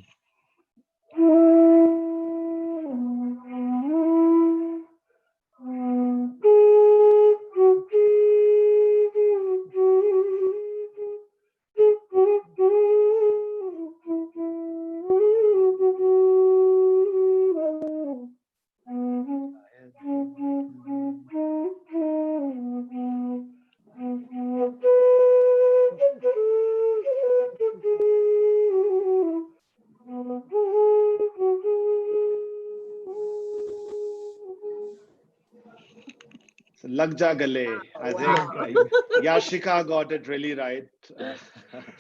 So, Lag Ja Gale. I think wow. Yashika got it really right. Uh,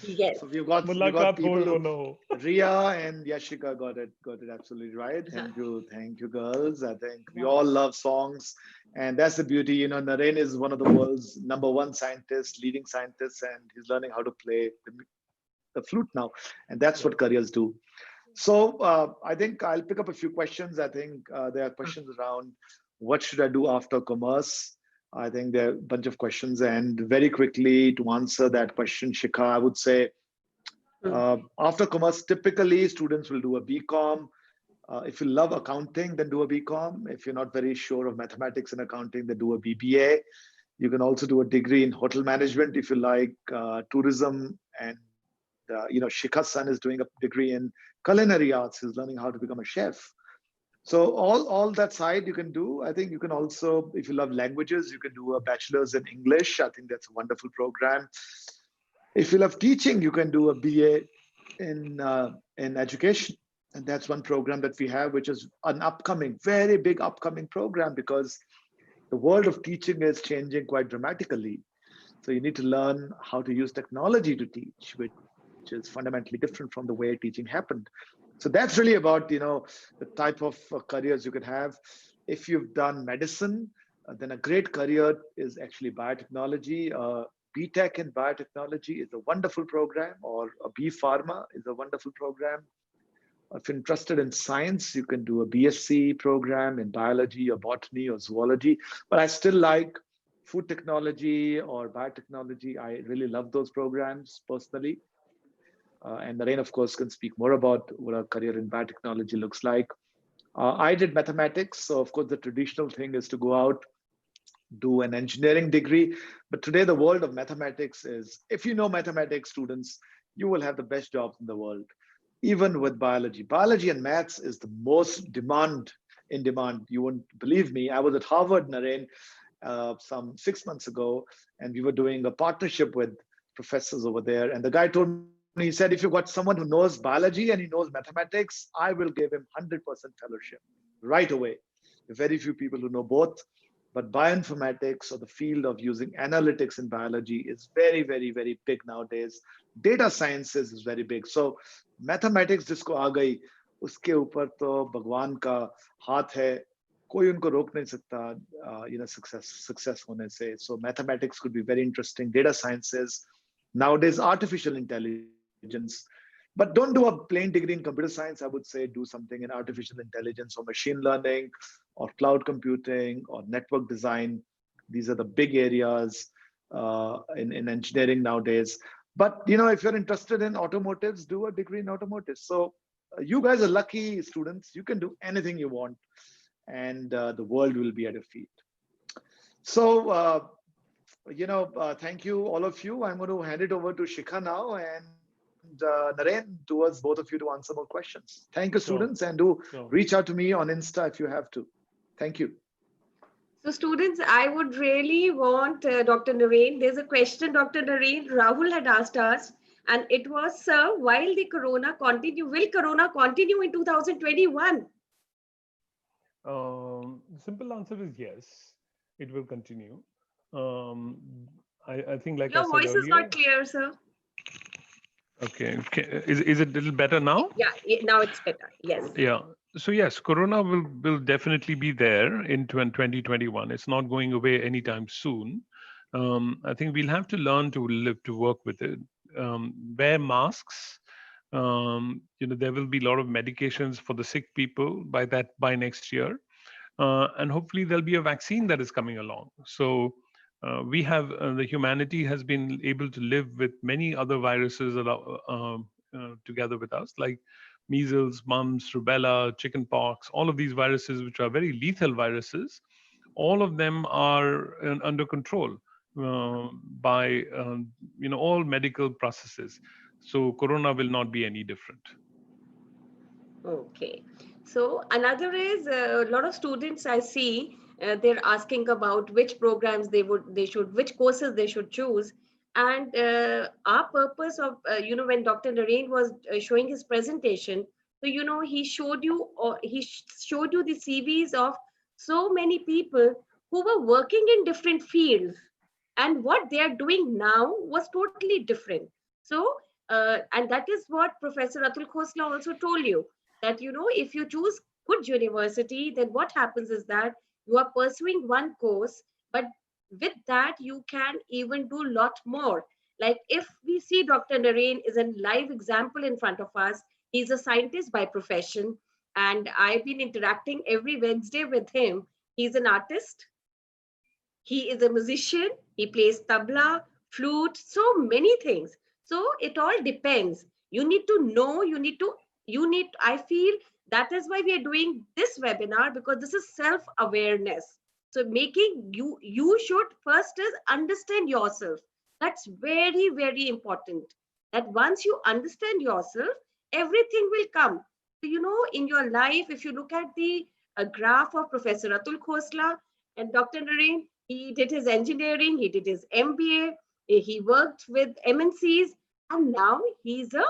Yes, so we've got Mulaqat ho people or who no ho. Ria and Yashika got it absolutely right. Thank you, girls. I think we wow. all love songs, and that's the beauty. Naren is one of the world's number one scientists, leading scientists, and he's learning how to play the flute now, and that's Yeah. what careers do. So I think I'll pick up a few questions. I think there are questions around what should I do after commerce. I think there are a bunch of questions, and very quickly to answer that question, Shikha, I would say Mm. after commerce, typically students will do a BCom. If you love accounting, then do a BCom. If you're not very sure of mathematics and accounting, then do a BBA. You can also do a degree in hotel management if you like tourism. And Shikha's son is doing a degree in culinary arts. He's learning how to become a chef. So all that side you can do. I think you can also, if you love languages, you can do a bachelor's in English. I think that's a wonderful program. If you love teaching, you can do a BA in education, and that's one program that we have, which is an upcoming, very big upcoming program because the world of teaching is changing quite dramatically. So you need to learn how to use technology to teach, which is fundamentally different from the way teaching happened. So that's really about the type of careers you could have. If you've done medicine, then a great career is actually biotechnology. BTech in biotechnology is a wonderful program, or a B Pharma is a wonderful program. If you're interested in science, you can do a BSc program in biology or botany or zoology. But I still like food technology or biotechnology. I really love those programs personally. And Naren, of course, can speak more about what a career in biotechnology looks like. I did mathematics. So, of course, the traditional thing is to go out, do an engineering degree. But today, the world of mathematics is, if you know mathematics, students, you will have the best jobs in the world, even with biology. Biology and maths is the most in demand. You won't believe me. I was at Harvard, Naren, some 6 months ago, and we were doing a partnership with professors over there. And the guy told me, he said, if you've got someone who knows biology and he knows mathematics, I will give him 100% fellowship right away. Very few people who know both. But bioinformatics, or the field of using analytics in biology, is very, very, very big nowadays. Data sciences is very big. So mathematics जिसको आ गई, उसके ऊपर तो भगवान का हाथ है. कोई उनको रोक नहीं सकता, success होने से. So mathematics could be very interesting. Data sciences, nowadays artificial intelligence. But don't do a plain degree in computer science. I would say do something in artificial intelligence or machine learning or cloud computing or network design. These are the big areas in engineering nowadays. But if you're interested in automotives, do a degree in automotives. So you guys are lucky students. You can do anything you want, and the world will be at your feet. So thank you all of you. I'm going to hand it over to Shikha now, and and Naren towards both of you to answer more questions. Thank you, Sure. students, and do Sure. reach out to me on Insta if you have to. Thank you. So students, I would really want Dr. Naren. There's a question Dr. Naren Rahul had asked us, and it was, sir, while the corona continue, will corona continue in 2021? The simple answer is yes, it will continue. Um, I think, like I Your said voice is earlier. not clear, sir. Okay, is it a little better now? Yeah, now it's better. Yes. Yeah. So yes, Corona will definitely be there in 2021. It's not going away anytime soon. I think we'll have to learn to live to work with it. Wear masks. There will be a lot of medications for the sick people by next year, and hopefully there'll be a vaccine that is coming along. So the humanity has been able to live with many other viruses that are together with us, like measles, mumps, rubella, chickenpox, all of these viruses, which are very lethal viruses. All of them are under control by all medical processes. So corona will not be any different. Okay. So another is a lot of students I see, they're asking about which programs which courses they should choose. And our purpose of, when Dr. Naren was showing his presentation, so, he showed you the CVs of so many people who were working in different fields, and what they are doing now was totally different. So, and that is what Professor Atul Khosla also told you, that if you choose good university, then what happens is that you are pursuing one course, but with that you can even do a lot more. Like if we see Dr. Naren is a live example in front of us. He's a scientist by profession, and I've been interacting every Wednesday with him. He's an artist, he is a musician, he plays tabla, flute, so many things. So it all depends. You need to know, I feel that is why we are doing this webinar, because this is self-awareness. So you should first is understand yourself. That's very, very important. That once you understand yourself, everything will come. So, in your life, if you look at the graph of Professor Atul Khosla and Dr. Naren, he did his engineering, he did his MBA, he worked with MNCs, and now he's a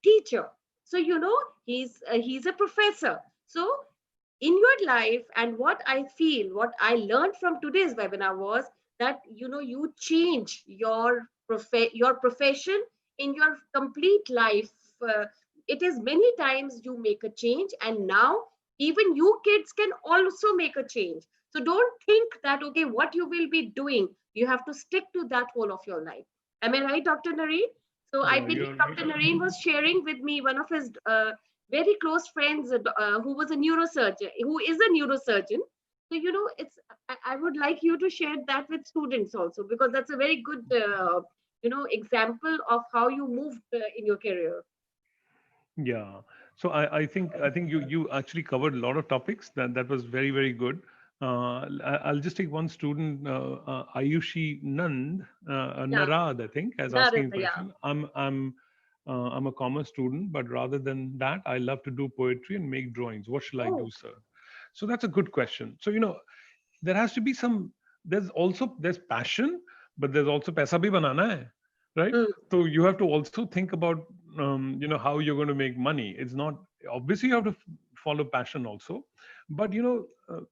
teacher. So, he's a professor. So, in your life, and what I feel, what I learned from today's webinar was that, you change your profession in your complete life. It is many times you make a change, and now even you kids can also make a change. So don't think that, okay, what you will be doing, you have to stick to that whole of your life. Am I right, Dr. Naren? So I Yeah, believe you're Dr. Naren was sharing with me one of his very close friends who was a neurosurgeon, who is a neurosurgeon. So, I would like you to share that with students also, because that's a very good, example of how you moved in your career. Yeah. So I think you actually covered a lot of topics. That was very, very good. I'll just take one student, Ayushi Nand, Yeah, Narad, I think, as asking a Narendra, yeah. question. I'm a commerce student, but rather than that, I love to do poetry and make drawings. What shall I Oh, do, sir? So that's a good question. So there has to be some. There's passion, but there's also paisa bhi banana hai, right? mm, So you have to also think about how you're going to make money. It's not obviously you have to follow passion also, but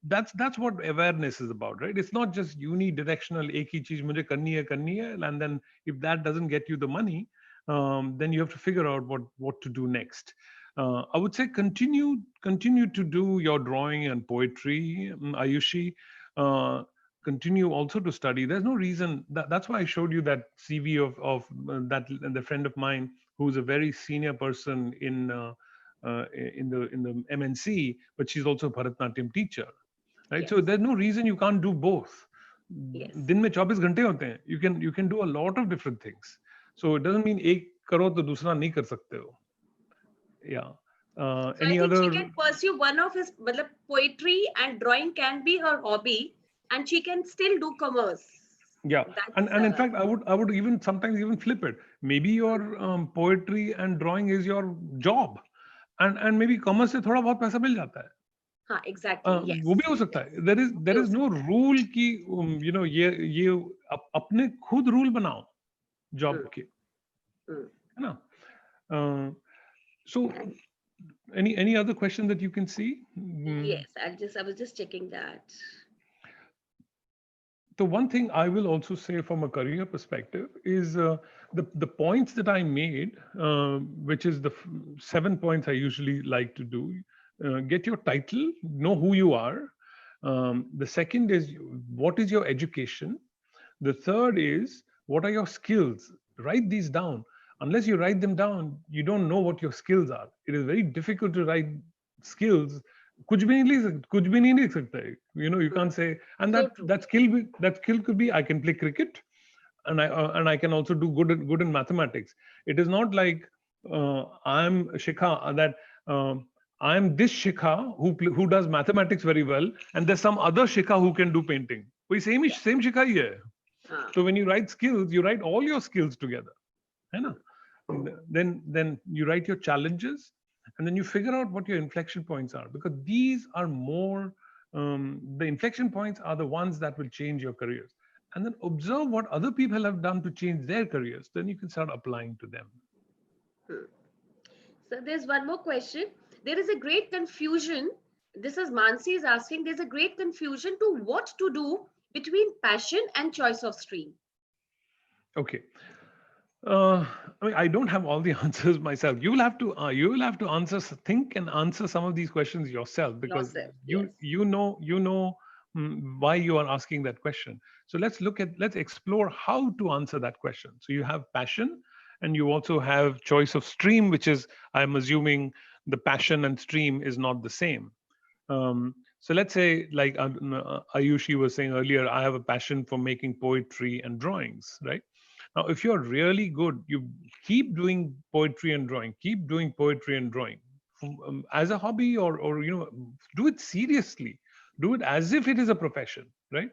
that's what awareness is about, right? It's not just unidirectional. Ek hi cheez mujhe karni hai, and then if that doesn't get you the money, then you have to figure out what to do next. I would say continue to do your drawing and poetry, Ayushi. Uh, Continue also to study. There's no reason that's why I showed you that CV of that the friend of mine who's a very senior person in the MNC, but she's also a Bharatnatyam teacher, right? yes, So there's no reason you can't do both. yes. दिन में 24 घंटे होते हैं. You can do a lot of different things. So it doesn't mean एक करो तो दूसरा नहीं कर सकते हो. Yeah. So I Any think she other? can pursue one of his, poetry and drawing can be her hobby, and she can still do commerce. Yeah, That's and in fact, I would even sometimes even flip it. Maybe your poetry and drawing is your job, and maybe commerce से थोड़ा बहुत पैसा मिल जाता है. exactly. Yes. वो भी हो सकता है. There is no rule कि ये अपने खुद rule बनाओ job के, है ना? Uh, so any other question that you can see? Yes, I was just checking that. The one thing I will also say from a career perspective is the points that I made, which is the 7 points I usually like to do. Get your title, know who you are. The second is what is your education. The third is what are your skills. Write these down. Unless you write them down, you don't know what your skills are. It is very difficult to write skills. कुछ भी नहीं लिख सकता है. You can't say, and So that true. that skill could be I can play cricket, and I can also do good in mathematics. It is not like I'm Shikha, that I'm this Shikha who does mathematics very well, and there's some other Shikha who can do painting. वही same Shikha ही है. So when you write skills, you write all your skills together, है ना? Then you write your challenges, and then you figure out what your inflection points are, because these are more the inflection points are the ones that will change your careers. And then observe what other people have done to change their careers. Then you can start applying to them. So there's one more question. There is a great confusion. This is Mansi is asking. There's a great confusion to what to do between passion and choice of stream. Okay. I mean, I don't have all the answers myself. You will have to think and answer some of these questions yourself, because Yourself, you yes. you know why you are asking that question. So let's explore how to answer that question. So you have passion, and you also have choice of stream, which is, I'm assuming, the passion and stream is not the same. So let's say, like Ayushi was saying earlier, I have a passion for making poetry and drawings, right? Now, if you're really good, you keep doing poetry and drawing, keep doing poetry and drawing as a hobby, or do it seriously, do it as if it is a profession, right?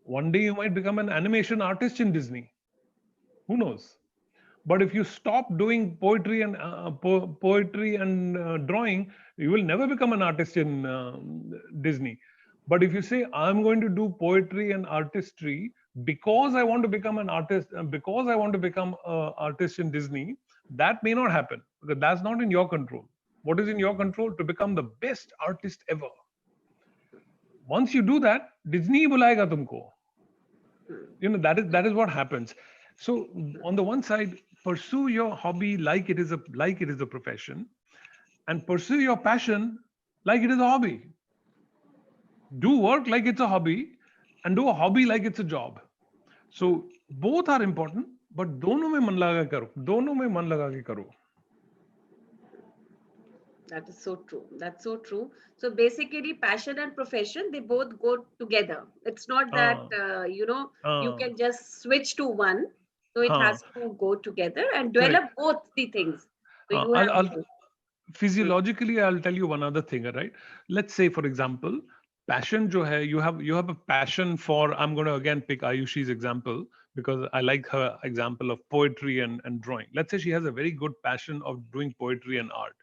One day you might become an animation artist in Disney. Who knows? But if you stop doing poetry and drawing, you will never become an artist in Disney. But if you say, I'm going to do poetry and artistry because I want to become an artist, because I want to become an artist in Disney, that may not happen, because that's not in your control. What is in your control? To become the best artist ever. Once you do that, Disney बुलाएगा तुमको. That is what happens. So on the one side, pursue your hobby like it is a profession, and pursue your passion like it is a hobby. Do work like it's a hobby, and do a hobby like it's a job. So both are important, but दोनों में मन लगा के करो. That is so true. That's so true. So basically, passion and profession, they both go together. It's not that, you can just switch to one. So it has to go together and develop Correct. both the things. So you have I'll to. Physiologically, I'll tell you one other thing, right? Let's say, for example, passion jo hai, you have a passion for, I'm going to again pick Ayushi's example, because I like her example of poetry and drawing. Let's say she has a very good passion of doing poetry and art.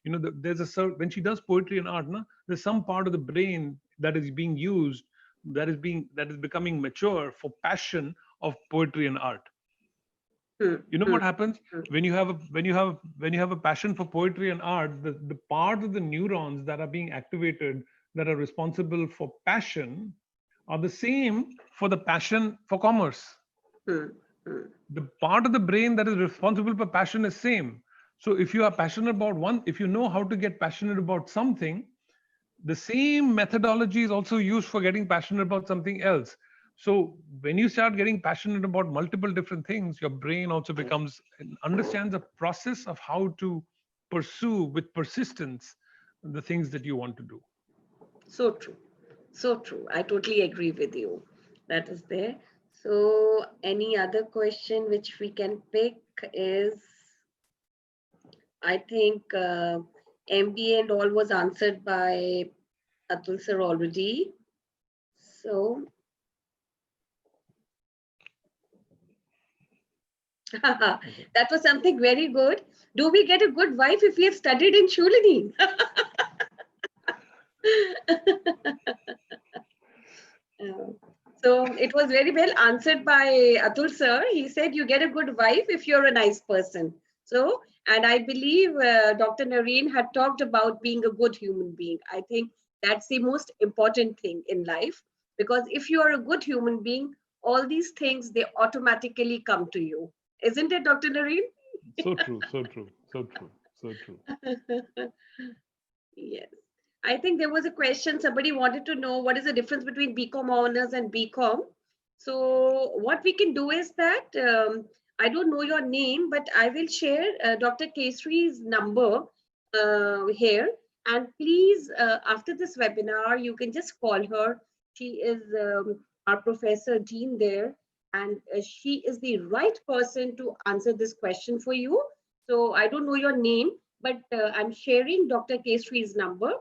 There's when she does poetry and art, there's some part of the brain that is being used, that is becoming mature for passion of poetry and art. What happens when you have a passion for poetry and art? The part of the neurons that are being activated, that are responsible for passion, are the same for the passion for commerce. The part of the brain that is responsible for passion is same. So if you are passionate about one, if you know how to get passionate about something, the same methodology is also used for getting passionate about something else. So when you start getting passionate about multiple different things, your brain also understands the process of how to pursue with persistence the things that you want to do. So true. So true. I totally agree with you. That is there. So any other question which we can pick is, I think MBA and all was answered by Atul sir already. So That was something very good. Do we get a good wife if we have studied in Shulini? So it was very well answered by Atul sir. He said you get a good wife if you're a nice person. So, and I believe Dr. Naren had talked about being a good human being. I think that's the most important thing in life, because if you are a good human being, all these things, they automatically come to you. Isn't it, Dr. Naren? So true, so true, so true, so true. Yes. I think there was a question, somebody wanted to know what is the difference between BCom honors and BCom. So what we can do is that, I don't know your name, but I will share Dr. Kesri's number here. And please, after this webinar, you can just call her. She is our Professor Dean there, and she is the right person to answer this question for you. So I don't know your name, but I'm sharing Dr. Kesri's number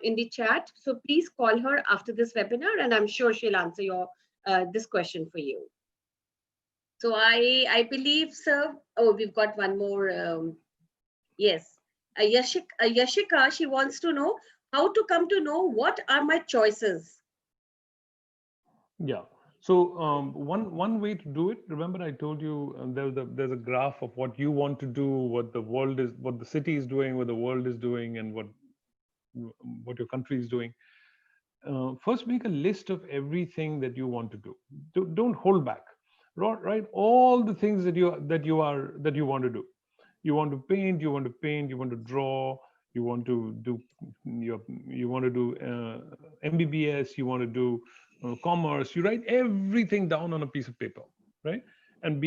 in the chat. So please call her after this webinar, and I'm sure she'll answer your this question for you. So I believe, sir. Oh, we've got one more. Yes, Yashika. She wants to know how to come to know what are my choices. Yeah. So one way to do it. Remember, I told you there's a graph of what you want to do, what the world is, what the city is doing, what the world is doing, and what your country is doing. First, make a list of everything that you want to do. Don't hold back. Write all the things that you want to do. You want to paint. You want to paint. You want to draw. You want to do you want to do MBBS. You want to do commerce. You write everything down on a piece of paper, right? And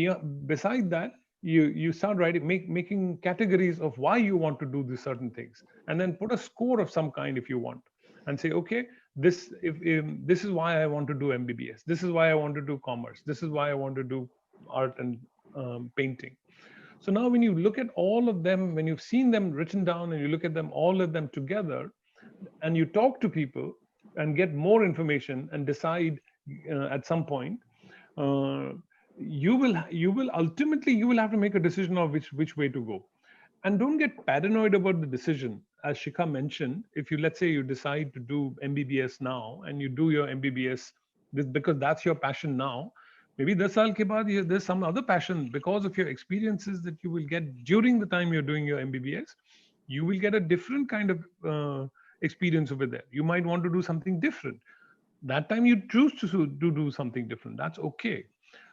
beside that, you start writing, making categories of why you want to do these certain things, and then put a score of some kind if you want, and say, okay, if this is why I want to do MBBS. This is why I want to do commerce. This is why I want to do art and painting. So now when you look at all of them, when you've seen them written down and you look at them, all of them together, and you talk to people and get more information and decide at some point, uh, you will ultimately you will have to make a decision of which way to go. And don't get paranoid about the decision. As Shikha mentioned, if you, let's say you decide to do MBBS now and you do your MBBS because that's your passion now, maybe 10 saal ke baad there's some other passion because of your experiences that you will get during the time you're doing your MBBS. You will get a different kind of experience over there. You might want to do something different. That time you choose to do something different. That's okay.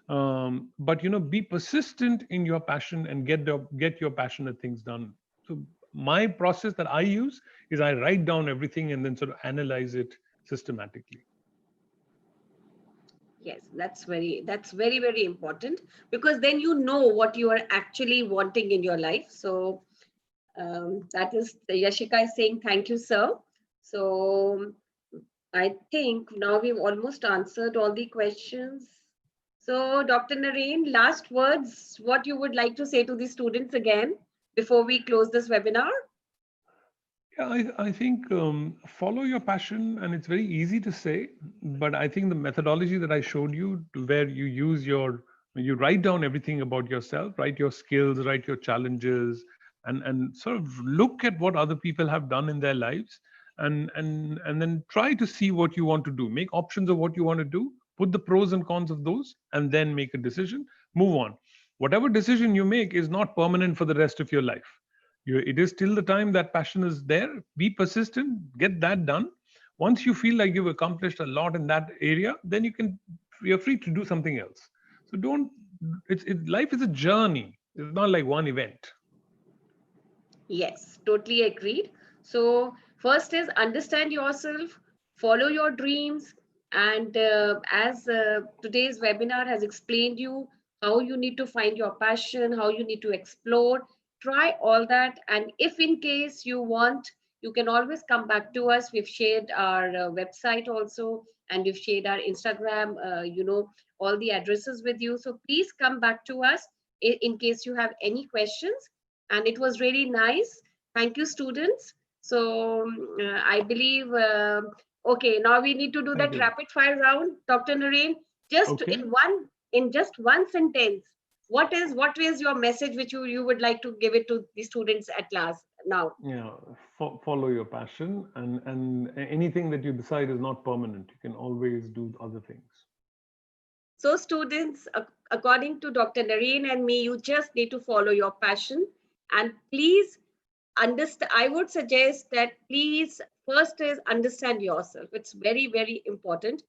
But be persistent in your passion and get your passionate things done. So my process that I use is I write down everything and then sort of analyze it systematically. Yes, that's very, very important, because then you know what you are actually wanting in your life. So that is, Yashika is saying thank you, sir. So I think now we've almost answered all the questions. So Dr. Naren, last words, what you would like to say to the students again before we close this webinar? Yeah, I think follow your passion, and it's very easy to say, but I think the methodology that I showed you, where you write down everything about yourself, write your skills, write your challenges, and sort of look at what other people have done in their lives, and then try to see what you want to do. Make options of what you want to do, put the pros and cons of those, and then make a decision. Move on. Whatever decision you make is not permanent for the rest of your life. It is till the time that passion is there. Be persistent, get that done. Once you feel like you've accomplished a lot in that area, then you're free to do something else. So don't life is a journey. It's not like one event. Yes, totally agreed. So first is understand yourself, follow your dreams, and as today's webinar has explained you how you need to find your passion, how you need to explore, try all that. And if in case you want, you can always come back to us. We've shared our website also, and we've shared our Instagram, all the addresses with you. So please come back to us in case you have any questions. And it was really nice. Thank you, students. So I believe, okay, now we need to do Thank that you. rapid fire round. Dr. Naren, just Okay. in just one sentence, what is your message which you would like to give it to the students at last now? Yeah, follow your passion, and anything that you decide is not permanent. You can always do other things. So students, according to Dr. Naren and me, you just need to follow your passion, and please understand. I would suggest that please first is understand yourself. It's very, very important.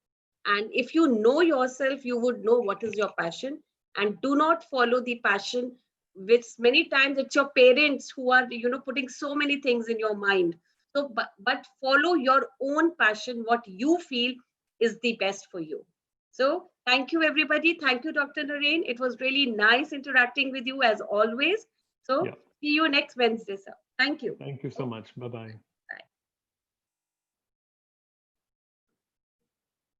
And if you know yourself, you would know what is your passion, and do not follow the passion which many times it's your parents who are, putting so many things in your mind. So, but follow your own passion, what you feel is the best for you. So thank you, everybody. Thank you, Dr. Naren. It was really nice interacting with you as always. So Yeah. see you next Wednesday, sir. Thank you. Thank you so much. Bye-bye.